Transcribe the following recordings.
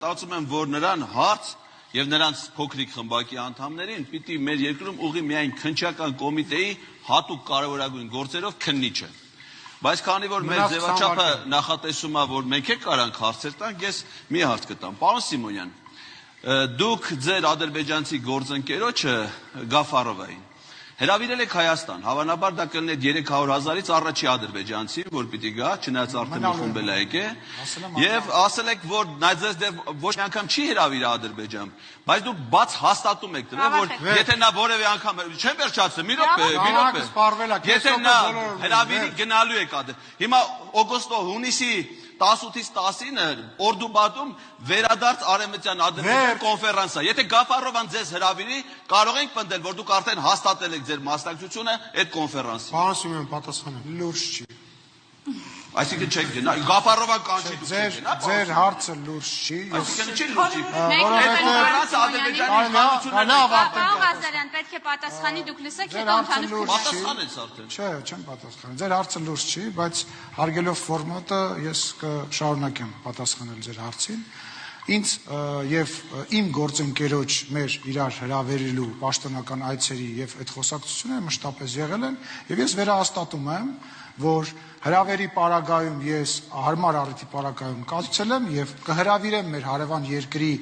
Ստացվում եմ, որ նրան հարց եւ նրանց փոքրիկ խմբակի անդամներին պիտի մեր երկրում ուղի միայն քննչական կոմիտեի հատուկ կարևորագույն գործերով քննիչը։ Բայց քանի որ մեր ձևաչափը նախատեսում է, որ մենք էլ կարանք հարցեր տանք, ես մի հարց կտամ։ Պարոն Սիմոնյան, դուք ձեր ադրբեջանցի գործընկերոջը Գաֆարովային հրավիրել եք Հայաստան, հավանաբար դա կլիներ 300,000-ից առաջի ադրբեջանցի, որ պիտի գա, չնայած արդեն մի խումբ էլ եկե, եւ ասել եք, որ ձեզ դեռ ոչ մի անգամ չի հրավիրել Ադրբեջան, բայց դուք բաց հաստատում եք դրան, որ եթե նա որևէ անգամ չեմ վերջացել, մի րոպե, եթե նա հրավիրի գնալու եք հիմա օգոստո-հունիսի 18-ից 19-ը Օրդուբադում վերադարձ արևմտյան ադրբեջան կոնֆերանսա։ Եթե Գաֆարովան ձեզ հրավիրի, կարող ենք պնդել, որ դուք արդեն հաստատել եք ձեր մասնակցությունը այդ կոնֆերանսին։ Պարոն Սիմոնյան, պատասխանը լուրջ չի։ Այսինքն չեք գնա, Գաֆարովան կանչի դուք չեք գնա։ Ձեր հարցը լուրջ չի։ Այսինքն չի լուրջ չի։ Պարոն Ղազարյան, պետք է պատասխանի, դուք լսեք, հետո ընդհանուր պատասխանեց արդեն։ Չէ, չեմ պատասխանել։ Ձեր հարցը լուրջ չի, բայց հարգելով ֆորմատը ես կշարունակեմ պատասխանել ձեր հարցին։ Ինձ եւ իմ գործընկերոջ մեր իրար հրավերելու պաշտոնական այցերի եւ այդ խոսակցությունները մշտապես եղել են եւ ես վերահաստատում եմ, որ հրավերի պարագայում ես հարմար առիթի պարագայում կացել եմ եւ կհրավիրեմ մեր հարևան երկրի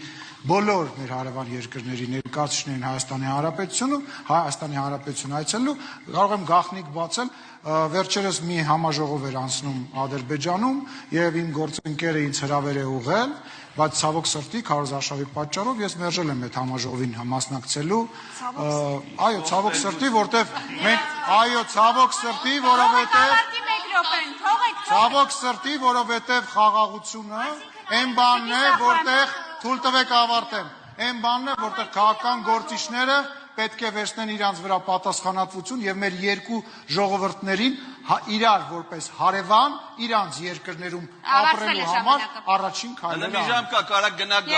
բոլոր մեր հարևան երկրների ներկայացուցիչներին Հայաստանի Հանրապետություն այցելելու կարող եմ գաղտնիք բացել վերջերս մի համաժողով էր անցնում Ադրբեջանում եւ իմ գործընկերը ինձ հրավեր է ուղղել բայց ցավոք սրտի քարոզարշավի պատճառով ես մերժել եմ այդ համաժողովին մասնակցելու այո ցավոք սրտի որտեվ մենք այո ցավոք սրտի որովհետեւ խաղաղությունը այն բանն է որտեղ թույլ տվեք ավարտեմ այն բանն է որտեղ քաղաքական գործիչները պետք է վերցնեն իրանց վրա պատասխանատվություն եւ մեր երկու ժողովուրդներին իրար որպես հարևան իրանց երկրներում ապրելու համար առաջին քայլերը մի ժամ կա կարակ գնաք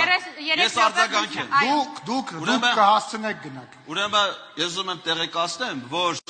ես արձագանք եմ դուք կհասցնեք գնաք ուրեմն ես ուզում եմ տեղեկացնեմ որ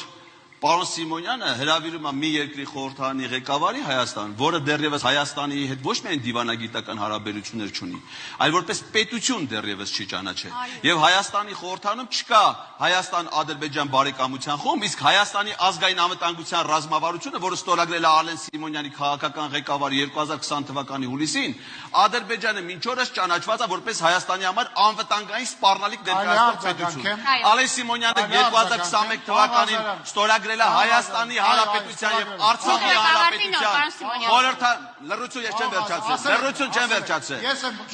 Պարոն Սիմոնյանը հրավիրում է մի երկրի խորհրդարանի ղեկավարի Հայաստան, որը դեռևս Հայաստանի հետ ոչ միայն դիվանագիտական հարաբերություններ չունի, այլ որպես պետություն դեռևս չի ճանաչել։ Եվ Հայաստանի խորհրդարանում չկա Հայաստան-Ադրբեջան բարեկամության խումբ, իսկ Հայաստանի ազգային անվտանգության ռազմավարությունը, որը ստորագրել է Արլեն Սիմոնյանի քաղաքական ղեկավարը 2020 թվականի հուլիսին, Ադրբեջանը մինչ օրս ճանաչված է որպես Հայաստանի համար անվտանգային սպառնալիք ներկայացնող պետություն։ Արլեն Սիմոնյանը 2021 թվականին ստորագրել Հայաստանի Հանրապետության եւ Արցախի Հանրապետության խորհրդան լրություն ես չեմ վերջացրել լրություն չեմ վերջացրել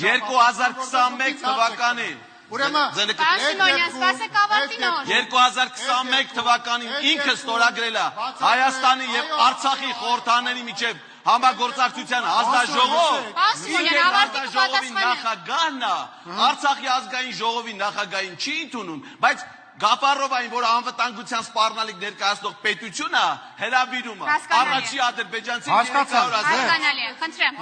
2021 թվականին Սիմոնյան սպասեք ավարտին օր 2021 թվականին ինքը ստորագրել է Հայաստանի եւ Արցախի խորհրդաների միջեւ համագործակցության հանձնաժողովի նախագահն է Արցախի ազգային ժողովի նախագահին չի ընդունում բայց Գաֆարովային, որ անվտանգության սպառնալիք ներկայացնող պետությունը հրավիրում է առաջի ադրբեջանցի 300,000 հասկանալի է, խնդրեմ